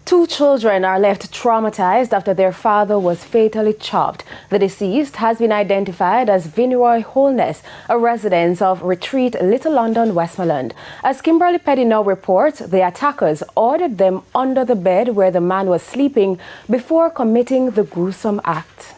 Two children are left traumatized after their father was fatally chopped. The deceased has been identified as Vinroy Holness, a resident of Retreat, Little London, Westmoreland. As Kimberley Peddie now reports, the attackers ordered them under the bed where the man was sleeping before committing the gruesome act.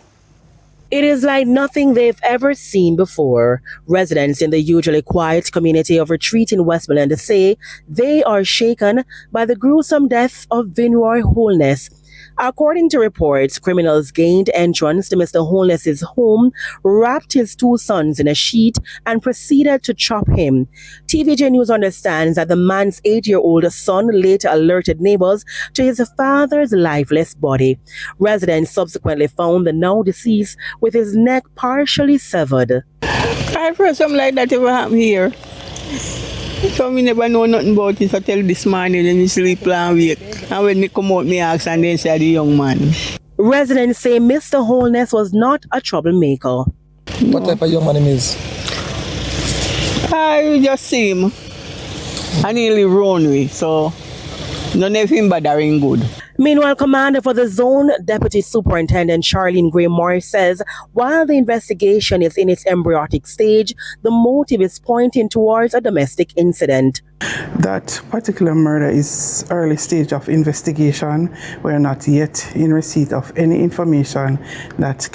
It is like nothing they've ever seen before. Residents in the usually quiet community of Retreat in Westmoreland say they are shaken by the gruesome death of Vinroy Holness. According to reports, criminals gained entrance to Mr. Holness's home, wrapped his two sons in a sheet, and proceeded to chop him. TVJ News understands that the man's 8-year-old son later alerted neighbors to his father's lifeless body. Residents subsequently found the now deceased with his neck partially severed. I've heard something like that ever happen here. So me never know nothing about it until this morning when me sleep and wake. And when me come out, me ask and then say the young man. Residents say Mr. Holness was not a troublemaker. What type of young man he is? I just see him. And he live round way, so none of him bothering good. Meanwhile, Commander for the Zone, Deputy Superintendent Charlene Gray-Moore says while the investigation is in its embryonic stage, the motive is pointing towards a domestic incident. That particular murder is early stage of investigation. We're not yet in receipt of any information that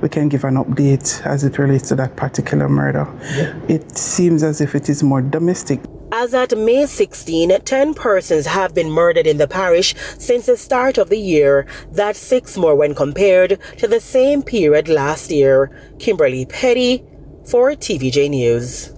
we can give an update as it relates to that particular murder. Yeah. It seems as if it is more domestic. As at May 16, 10 persons have been murdered in the parish since the start of the year. That's 6 more when compared to the same period last year. Kimberley Peddie for TVJ News.